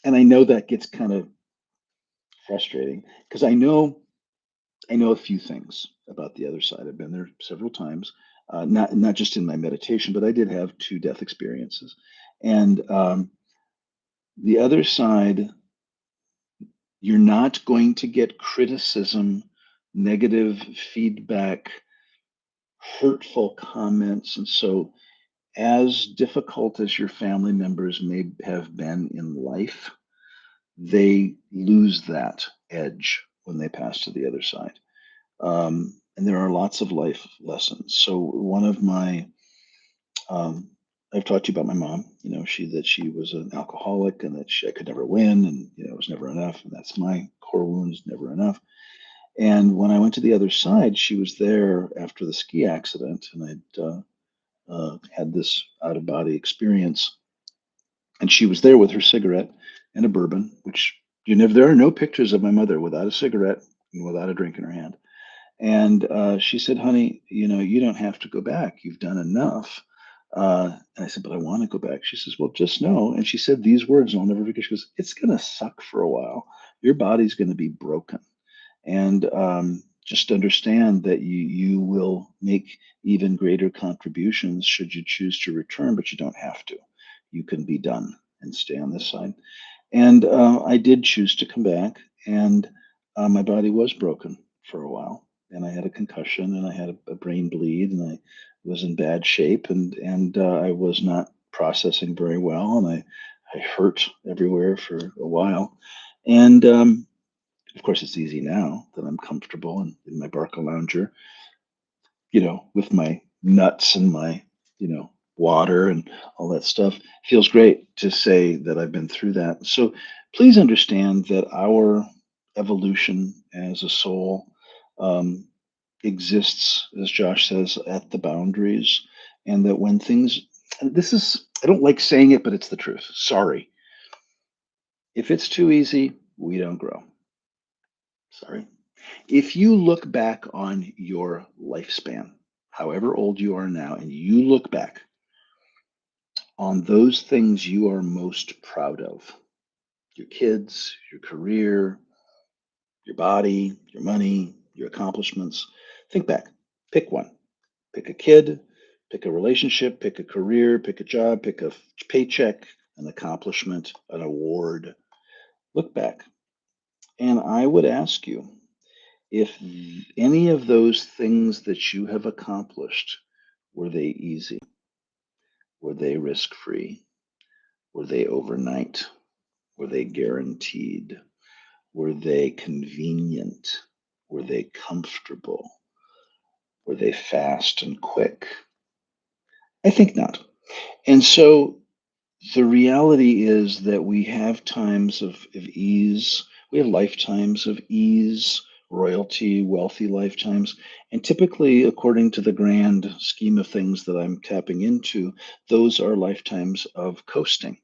I know that gets kind of frustrating because I know a few things about the other side. I've been there several times, not just in my meditation, but I did have two death experiences. And the other side, you're not going to get criticism, negative feedback, hurtful comments. And so, as difficult as your family members may have been in life, they lose that edge when they pass to the other side. And there are lots of life lessons. So one of my, um, I've talked to you about my mom. She was an alcoholic, and that I could never win, and it was never enough, and that's my core wounds, never enough. And when I went to the other side, she was there after the ski accident, and had this out of body experience, and she was there with her cigarette and a bourbon, which there are no pictures of my mother without a cigarette and without a drink in her hand. And she said, "Honey, you don't have to go back. You've done enough." And I said, "But I want to go back." She says, "Well, just know." And she said these words, and I'll never forget. She goes, "It's going to suck for a while. Your body's going to be broken, and just understand that you will make even greater contributions should you choose to return, but you don't have to. You can be done and stay on this side." And I did choose to come back, and my body was broken for a while, and I had a concussion, and I had a brain bleed, and I was in bad shape, and I was not processing very well, and I hurt everywhere for a while, and of course it's easy now that I'm comfortable and in my Barca lounger, with my nuts and my, water and all that stuff. Feels great to say that I've been through that. So please understand that our evolution as a soul um, exists, as Josh says, at the boundaries. And that when things, and this is, I don't like saying it, but it's the truth. Sorry. If it's too easy, we don't grow. Sorry. If you look back on your lifespan, however old you are now, and you look back on those things you are most proud of, your kids, your career, your body, your money, your accomplishments, think back. Pick one. Pick a kid, pick a relationship, pick a career, pick a job, pick a paycheck, an accomplishment, an award. Look back. And I would ask you, if any of those things that you have accomplished, were they easy? Were they risk free? Were they overnight? Were they guaranteed? Were they convenient? Were they comfortable? Were they fast and quick? I think not. And so the reality is that we have times of ease. We have lifetimes of ease, royalty, wealthy lifetimes. And typically, according to the grand scheme of things that I'm tapping into, those are lifetimes of coasting,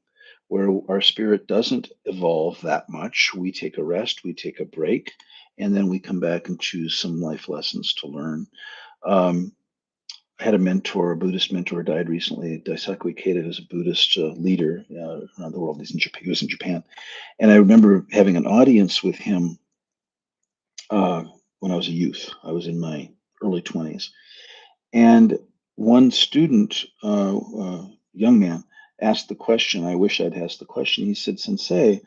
where our spirit doesn't evolve that much. We take a rest, we take a break, and then we come back and choose some life lessons to learn. Um, I had a mentor, a Buddhist mentor, died recently. Daisaku Ikeda, who's a Buddhist leader around the world. He's in Japan. He was in Japan, and I remember having an audience with him uh, when I was a youth. I was in my early 20s, and one student, young man, asked the question. I wish I'd asked the question. He said, "Sensei,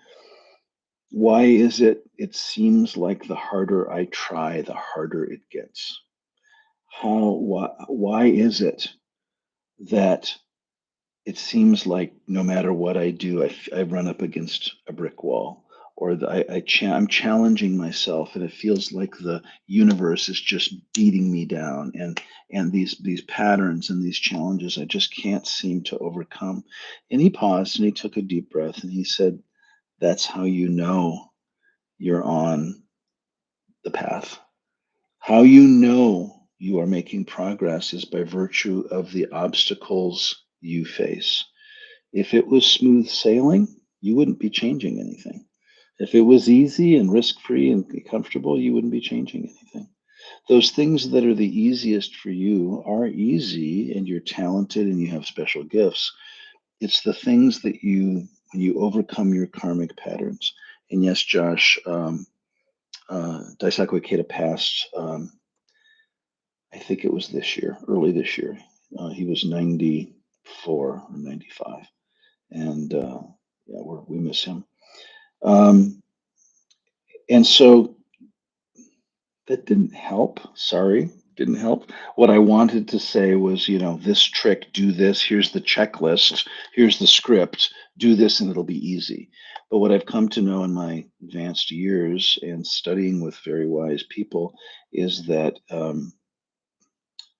why is it? It seems like the harder I try, the harder it gets. Why is it that?" It seems like no matter what I do, I run up against a brick wall, or I'm challenging myself, and it feels like the universe is just beating me down, and these patterns and these challenges I just can't seem to overcome. And he paused and he took a deep breath and he said, "That's how you know you're on the path. How you know you are making progress is by virtue of the obstacles you face. If it was smooth sailing, you wouldn't be changing anything. If it was easy and risk free and comfortable, you wouldn't be changing anything. Those things that are the easiest for you are easy, and you're talented and you have special gifts. It's the things that when you overcome your karmic patterns. And yes, Josh, Daisaku Ikeda passed, I think it was this year, early this year. He was 94 or 95. And yeah, we miss him. Um, and so that didn't help. Sorry, didn't help. What I wanted to say was, this trick, do this, here's the checklist, here's the script, do this and it'll be easy. But what I've come to know in my advanced years and studying with very wise people is that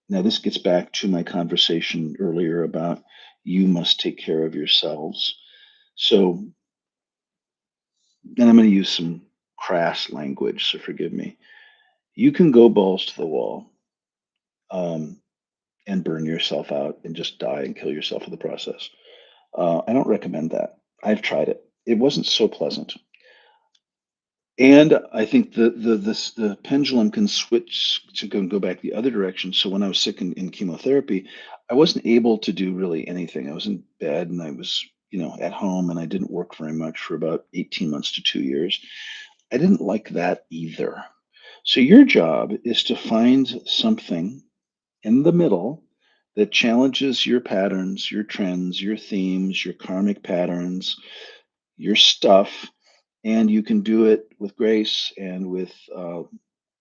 now this gets back to my conversation earlier about you must take care of yourselves. So, and I'm going to use some crass language, so forgive me. You can go balls to the wall. Um, and burn yourself out and just die and kill yourself in the process. I don't recommend that. I've tried it. It wasn't so pleasant. And I think the pendulum can switch to go back the other direction. So when I was sick in chemotherapy, I wasn't able to do really anything. I was in bed and I was, at home, and I didn't work very much for about 18 months to 2 years. I didn't like that either. So your job is to find something in the middle that challenges your patterns, your trends, your themes, your karmic patterns, your stuff, and you can do it with grace and with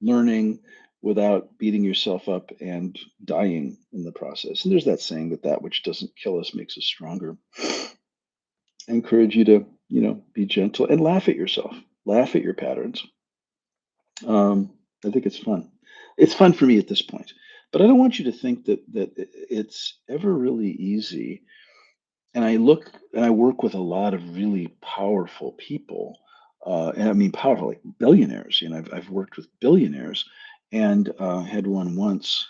learning without beating yourself up and dying in the process. And there's that saying that that which doesn't kill us makes us stronger. I encourage you to, be gentle and laugh at yourself, laugh at your patterns. I think it's fun. It's fun for me at this point, but I don't want you to think it's ever really easy. And I look and I work with a lot of really powerful people, and I mean powerful, like billionaires. I've worked with billionaires, and had one once.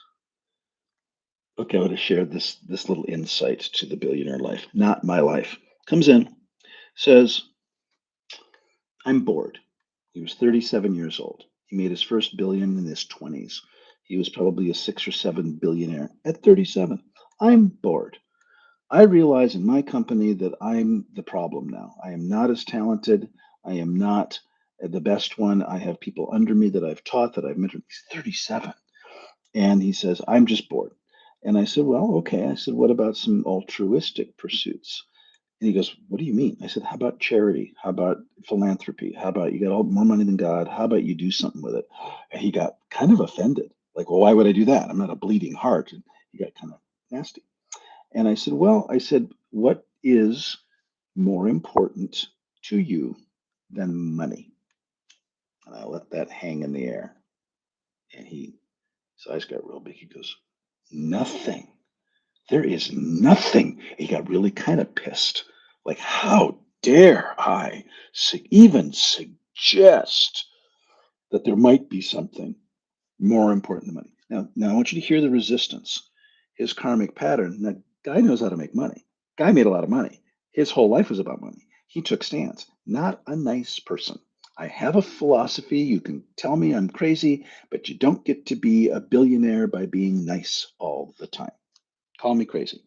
Okay, I want to share this little insight to the billionaire life, not my life. Comes in, says, I'm bored. He was 37 years old. He made his first billion in his 20s. He was probably a 6 or 7 billionaire at 37. I'm bored. I realize in my company that I'm the problem now. I am not as talented. I am not the best one. I have people under me that I've taught, that I've mentored. He's 37. And he says, I'm just bored. And I said, well, okay. I said, what about some altruistic pursuits? And he goes, what do you mean? I said, how about charity? How about philanthropy? How about you got all more money than God? How about you do something with it? And he got kind of offended. Like, well, why would I do that? I'm not a bleeding heart. And he got kind of nasty. And I said, well, what is more important to you than money? And I let that hang in the air. And his eyes got real big. He goes, nothing. There is nothing. He got really kind of pissed. Like, how dare I even suggest that there might be something more important than money? Now I want you to hear the resistance. His karmic pattern. Now, guy knows how to make money. Guy made a lot of money. His whole life was about money. He took stands. Not a nice person. I have a philosophy. You can tell me I'm crazy, but you don't get to be a billionaire by being nice all the time. Call me crazy.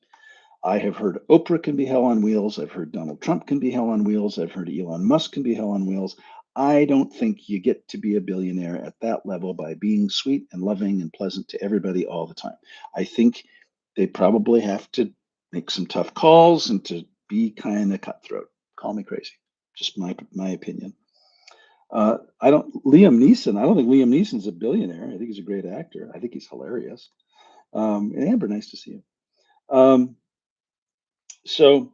I have heard Oprah can be hell on wheels. I've heard Donald Trump can be hell on wheels. I've heard Elon Musk can be hell on wheels. I don't think you get to be a billionaire at that level by being sweet and loving and pleasant to everybody all the time. I think they probably have to make some tough calls and to be kind of cutthroat. Call me crazy. Just my opinion. I don't Liam Neeson. I don't think Liam Neeson's a billionaire. I think he's a great actor. I think he's hilarious. And Amber, nice to see you. Um, so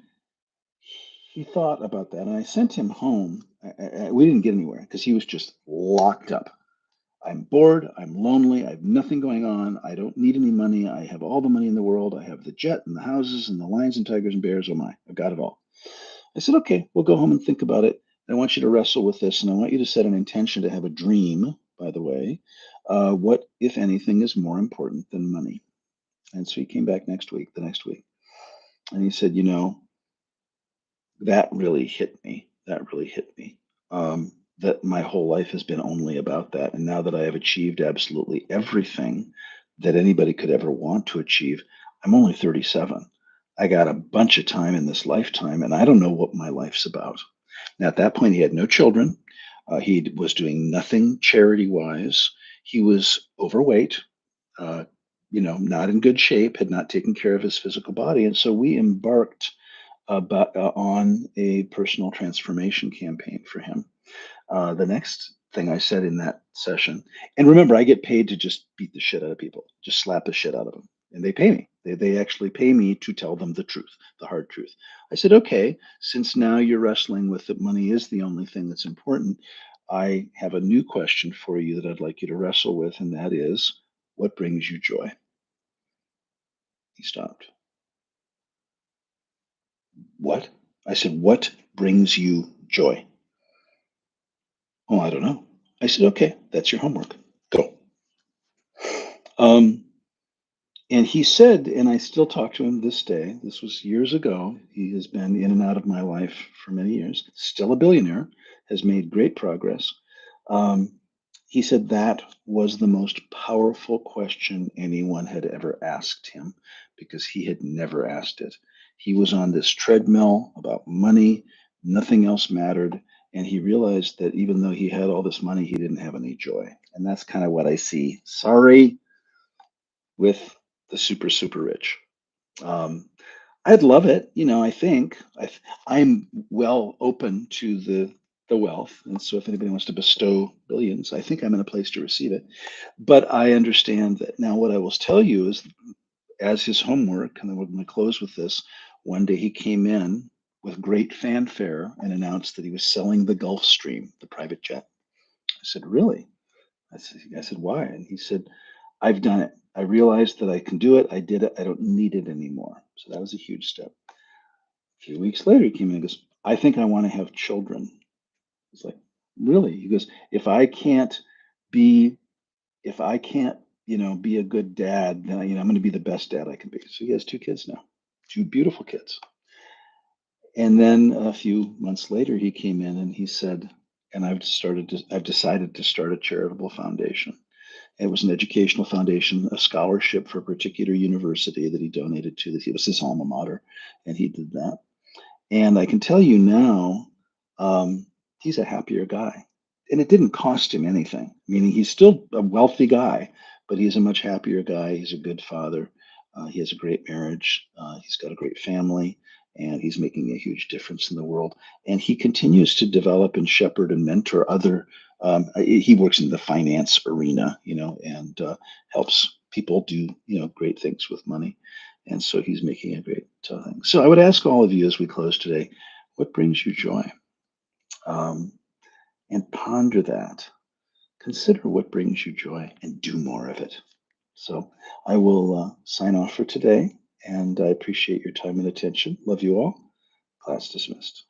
he thought about that, and I sent him home. We didn't get anywhere because he was just locked up. I'm bored. I'm lonely. I have nothing going on. I don't need any money. I have all the money in the world. I have the jet and the houses and the lions and tigers and bears. Oh my, I've got it all. I said, okay, we'll go home and think about it. I want you to wrestle with this, and I want you to set an intention to have a dream, by the way, What, if anything, is more important than money? And so he came back the next week, and he said, that really hit me. That really hit me. That my whole life has been only about that. And now that I have achieved absolutely everything that anybody could ever want to achieve, I'm only 37. I got a bunch of time in this lifetime, and I don't know what my life's about. Now, at that point, he had no children. He was doing nothing charity wise. He was overweight, uh, not in good shape, had not taken care of his physical body. And so we embarked on a personal transformation campaign for him. The next thing I said in that session, and remember, I get paid to just beat the shit out of people, just slap the shit out of them. And they pay me. They actually pay me to tell them the truth, the hard truth. I said, okay, since now you're wrestling with that money is the only thing that's important, I have a new question for you that I'd like you to wrestle with, and that is, what brings you joy? He stopped. What? I said, what brings you joy? Oh, I don't know. I said, okay, that's your homework. Go. Um, and he said, and I still talk to him this day. This was years ago. He has been in and out of my life for many years. Still a billionaire, has made great progress. Um, he said that was the most powerful question anyone had ever asked him because he had never asked it. He was on this treadmill about money, nothing else mattered. And he realized that even though he had all this money, he didn't have any joy. And that's kind of what I see. Sorry, with the super, super rich. Um, I'd love it. I think I'm well open to the wealth. And so if anybody wants to bestow billions, I think I'm in a place to receive it. But I understand that now what I will tell you is as his homework, and then we're going to close with this, one day he came in with great fanfare and announced that he was selling the Gulfstream, the private jet. I said, really? I said, why? And he said, I've done it. I realized that I can do it. I did it. I don't need it anymore. So that was a huge step. A few weeks later, he came in and goes, I think I want to have children. It's like, really? He goes, be, if I can't, be a good dad, then, I'm going to be the best dad I can be. So he has two kids now, two beautiful kids. And then a few months later, he came in and he said, and I've decided to start a charitable foundation. It was an educational foundation, a scholarship for a particular university that he donated to. That it was his alma mater, and he did that. And I can tell you now, he's a happier guy. And it didn't cost him anything. Meaning he's still a wealthy guy, but he's a much happier guy. He's a good father. He has a great marriage. He's got a great family, and he's making a huge difference in the world. And he continues to develop and shepherd and mentor other. He works in the finance arena, and helps people do, great things with money. And so he's making a great thing. So I would ask all of you as we close today, what brings you joy? Um, and ponder that. Consider what brings you joy and do more of it. So I will sign off for today, and I appreciate your time and attention. Love you all. Class dismissed.